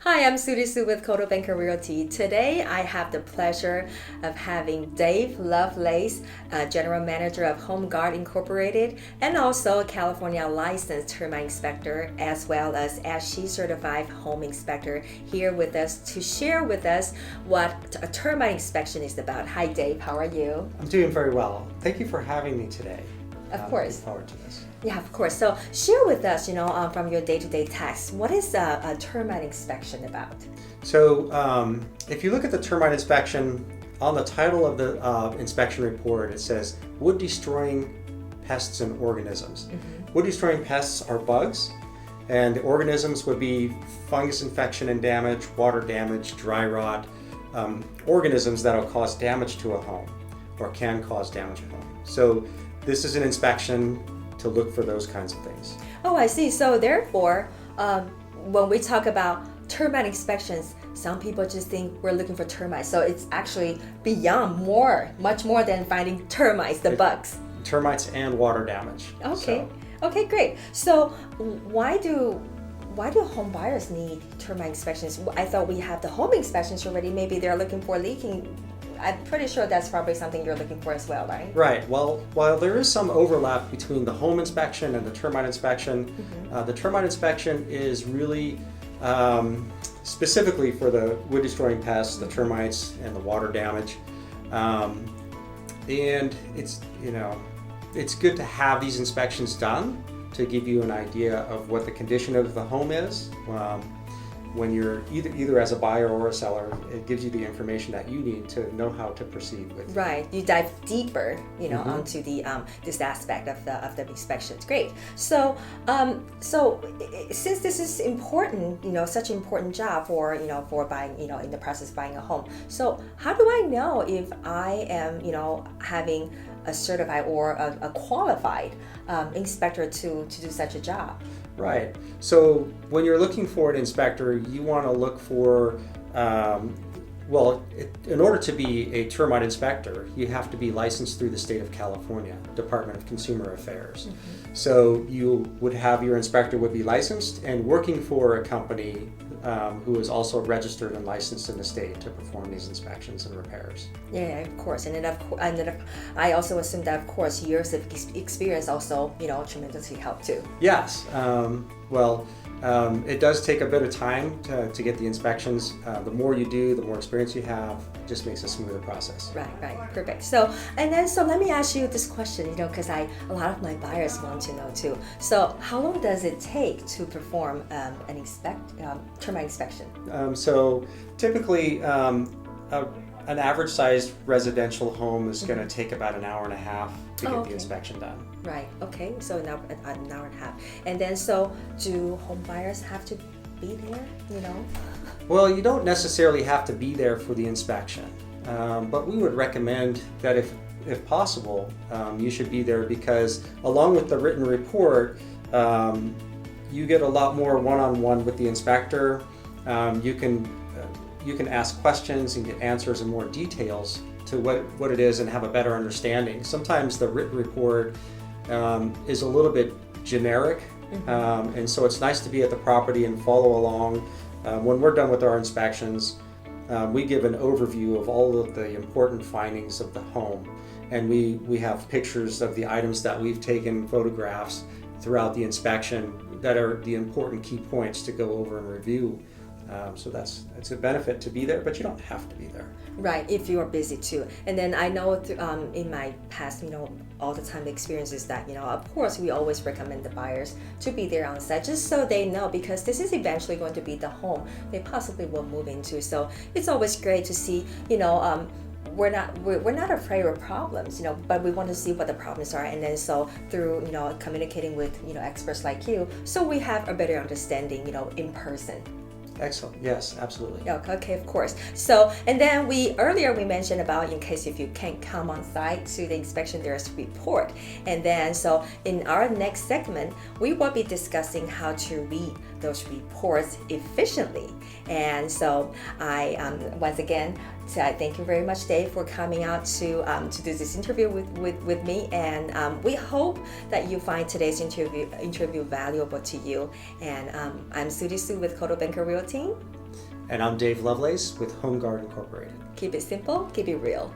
Hi, I'm Sudie with Coldwell Banker Realty. Today, I have the pleasure of having Dave Lovelace, General Manager of Home Guard Incorporated, and also a California licensed termite inspector, as well as ASHE certified home inspector, here with us to share with us what a termite inspection is about. Hi, Dave. How are you? I'm doing very well. Thank you for having me today. Of course. Looking forward to this. Yeah, of course. So share with us, from your day-to-day tasks, what is a termite inspection about? So if you look at the termite inspection, on the title of the inspection report, it says wood destroying pests and organisms. Mm-hmm. Wood destroying pests are bugs, and the organisms would be fungus infection and damage, water damage, dry rot, organisms that will cause damage to a home or can cause damage to a home. So this is an inspection to look for those kinds of things. Oh, I see. So therefore, when we talk about termite inspections, some people just think we're looking for termites. So it's actually beyond much more than finding termites, the bugs. Termites and water damage. Okay. Okay, great. So why do home buyers need termite inspections? I thought we have the home inspections already. Maybe they're looking for leaking. I'm pretty sure that's probably something you're looking for as well, right? Right. Well, while there is some overlap between the home inspection and the termite inspection, the termite inspection is really specifically for the wood destroying pests, the termites, and the water damage. And it's good to have these inspections done to give you an idea of what the condition of the home is. When you're either as a buyer or a seller, it gives you the information that you need to know how to proceed with. Right, you dive deeper, onto the this aspect of the inspections. Great. So, since this is important, such an important job for for buying, in the process of buying a home. So, how do I know if I am, having a certified or a qualified inspector to do such a job? Right. So when you're looking for an inspector, you want to look for, in order to be a termite inspector, you have to be licensed through the state of California, Department of Consumer Affairs. Mm-hmm. So your inspector would be licensed and working for a company who is also registered and licensed in the state to perform these inspections and repairs. Yeah, of course. And then I also assume that, of course, years of experience also, tremendously help too. Yes. It does take a bit of time to get the inspections. The more you do, the more experience you have, it just makes a smoother process. Right, perfect. So let me ask you this question, because a lot of my buyers want to know too. So how long does it take to perform an termite inspection? So typically, an average sized residential home is going to take about an hour and a half to get the inspection done. Right. Okay. So an hour and a half. And then, so do home buyers have to be there? Well, you don't necessarily have to be there for the inspection, but we would recommend that if possible, you should be there because along with the written report, you get a lot more one-on-one with the inspector. You can ask questions and get answers and more details to what it is and have a better understanding. Sometimes the written report is a little bit generic, and so it's nice to be at the property and follow along. When we're done with our inspections, we give an overview of all of the important findings of the home, and we have pictures of the items that we've taken, photographs throughout the inspection that are the important key points to go over and review. So it's a benefit to be there, but you don't have to be there. Right, if you're busy too. And then I know in my past, all the time experiences that, of course, we always recommend the buyers to be there on site just so they know, because this is eventually going to be the home they possibly will move into. So it's always great to see, we're not afraid of problems, but we want to see what the problems are, and then so through communicating with experts like you, so we have a better understanding, in person. Excellent. Yes, absolutely. Okay, of course. So, and then earlier we mentioned about in case if you can't come on site to the inspection, there's a report. And then, so in our next segment, we will be discussing how to read those reports efficiently. And so I, once again, thank you very much, Dave, for coming out to do this interview with me. And we hope that you find today's interview valuable to you. And I'm Sudie with Coldwell Banker Realty. And I'm Dave Lovelace with Home Guard Incorporated. Keep it simple, keep it real.